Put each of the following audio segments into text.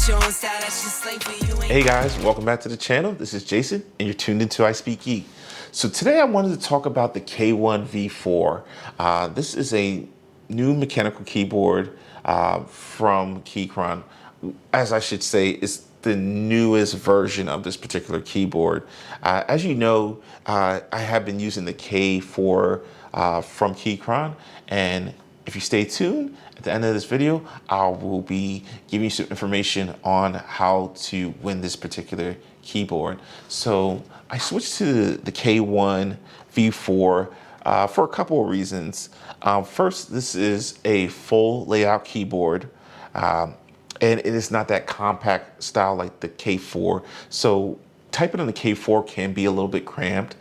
Hey guys, welcome back to the channel. This is Jason and you're tuned into I Speak Geek. So today I wanted to talk about the K1 V4. This is a new mechanical keyboard from KeyChron. As I should say, it's the newest version of this particular keyboard. As you know, I have been using the K4 from KeyChron, and if you stay tuned, at the end of this video, I will be giving you some information on how to win this particular keyboard. So I switched to the K1 V4 for a couple of reasons. First, this is a full layout keyboard. And it is not that compact style like the K4. So typing on the K4 can be a little bit cramped.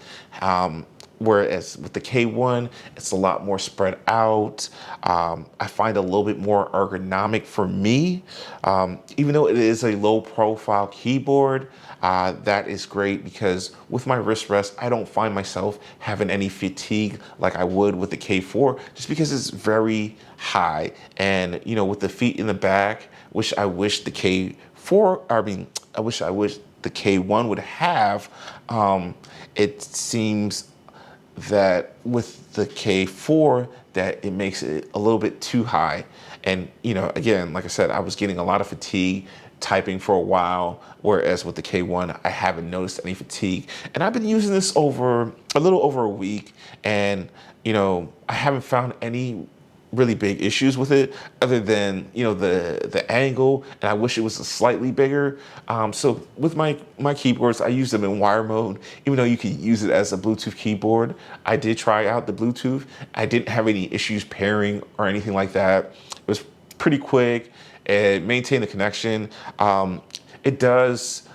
Whereas with the K1, it's a lot more spread out. I find a little bit more ergonomic for me. Even though it is a low profile keyboard, that is great because with my wrist rest, I don't find myself having any fatigue like I would with the K4, just because it's very high. And you know, with the feet in the back, which I wish the K4, I wish the K1 would have, it seems that with the K4 that it makes it a little bit too high. And you know, again, like I said, I was getting a lot of fatigue typing for a while, whereas with the K1 I haven't noticed any fatigue. And I've been using this over a little over a week, and you know, I haven't found any really big issues with it other than, you know, the angle, and I wish it was slightly bigger. So with my keyboards, I use them in wire mode, even though you can use it as a Bluetooth keyboard. I did try out the Bluetooth. I didn't have any issues pairing or anything like that. It was pretty quick. It maintained the connection. It does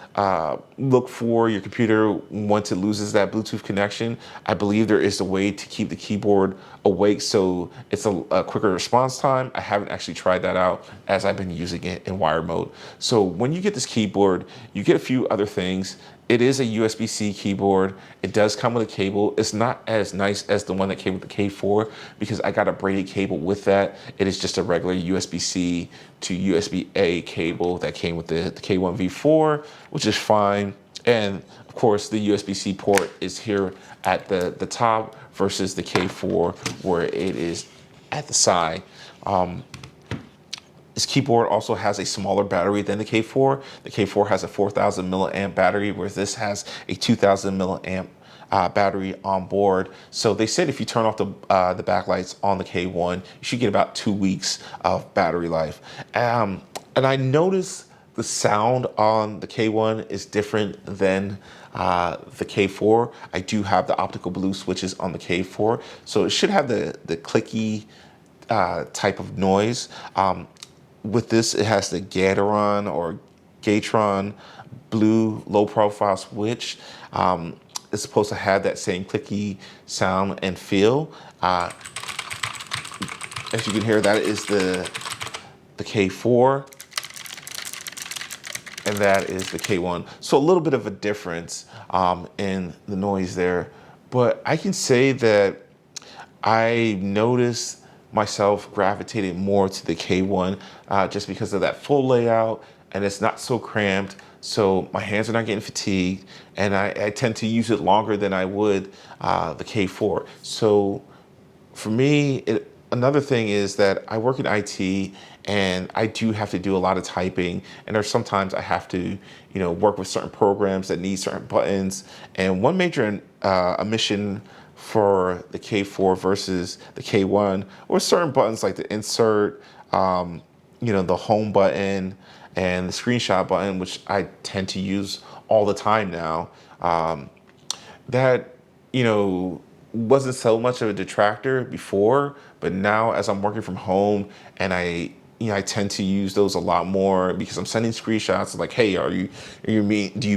look for your computer once it loses that Bluetooth connection. I believe there is a way to keep the keyboard awake so it's a quicker response time. I haven't actually tried that out as I've been using it in wire mode. So when you get this keyboard, you get a few other things. It is a USB-C keyboard. It does come with a cable. It's not as nice as the one that came with the K4 because I got a braided cable with that. It is just a regular USB-C to USB-A cable that came with the K1 V4, which is fine. And of course, the USB-C port is here at the top versus the K4 where it is at the side. This keyboard also has a smaller battery than the K4. The K4 has a 4,000 milliamp battery, whereas this has a 2,000 milliamp battery on board. So they said if you turn off the backlights on the K1, you should get about 2 weeks of battery life. And I noticed the sound on the K1 is different than the K4. I do have the optical blue switches on the K4, so it should have the clicky type of noise. With this, it has the KeyChron blue low profile switch. It's supposed to have that same clicky sound and feel. As you can hear, that is the K4, and that is the K1. So a little bit of a difference in the noise there, but I can say that I noticed myself gravitated more to the K1 just because of that full layout, and it's not so cramped, so my hands are not getting fatigued, and I tend to use it longer than I would the K4. So for me, another thing is that I work in IT, and I do have to do a lot of typing, and there's sometimes I have to, you know, work with certain programs that need certain buttons. And one major omission for the K4 versus the K1 or certain buttons like the insert, you know, the home button and the screenshot button, which I tend to use all the time now, that, you know, wasn't so much of a detractor before, but now as I'm working from home and I tend to use those a lot more because I'm sending screenshots like, hey, do you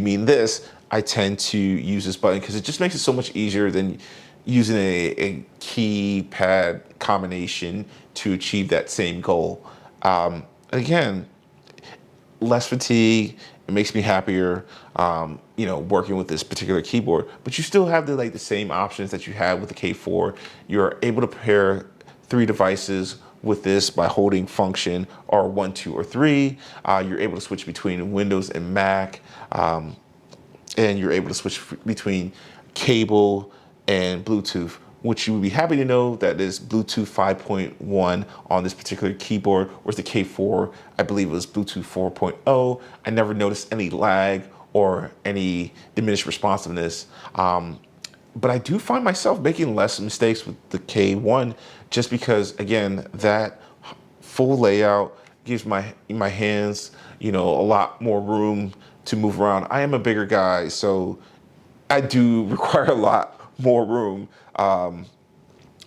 mean this? I tend to use this button because it just makes it so much easier than using a keypad combination to achieve that same goal. Again, less fatigue. It makes me happier, you know, working with this particular keyboard. But you still have the same options that you had with the K4. You're able to pair 3 devices with this by holding function R1, 2, or 3. You're able to switch between Windows and Mac, and you're able to switch between cable and Bluetooth, which you would be happy to know that is Bluetooth 5.1 on this particular keyboard, whereas the K4, I believe it was Bluetooth 4.0. I never noticed any lag or any diminished responsiveness. But I do find myself making less mistakes with the K1 just because, again, that full layout gives my hands, a lot more room to move around. I am a bigger guy, so I do require a lot more room.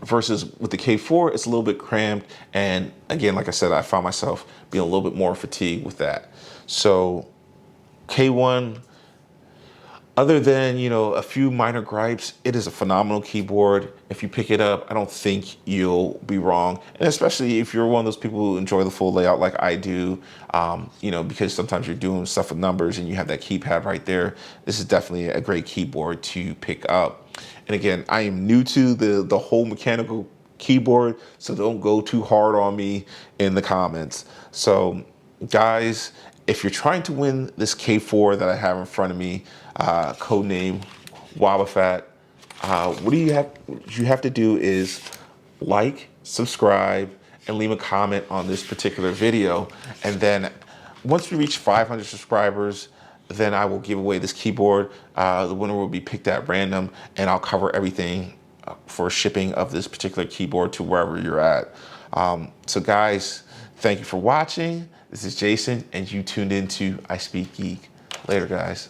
Versus with the K4, it's a little bit cramped. And again, like I said, I found myself being a little bit more fatigued with that. So K1, other than, a few minor gripes, it is a phenomenal keyboard. If you pick it up, I don't think you'll be wrong. And especially if you're one of those people who enjoy the full layout like I do, because sometimes you're doing stuff with numbers and you have that keypad right there. This is definitely a great keyboard to pick up. And again, I am new to the whole mechanical keyboard, so don't go too hard on me in the comments. So guys, if you're trying to win this K4 that I have in front of me, codename Wobbuffet, what you have to do is like, subscribe, and leave a comment on this particular video. And then once we reach 500 subscribers, then I will give away this keyboard. The winner will be picked at random, and I'll cover everything for shipping of this particular keyboard to wherever you're at. So guys, thank you for watching. This is Jason, and you tuned into I Speak Geek. Later, guys.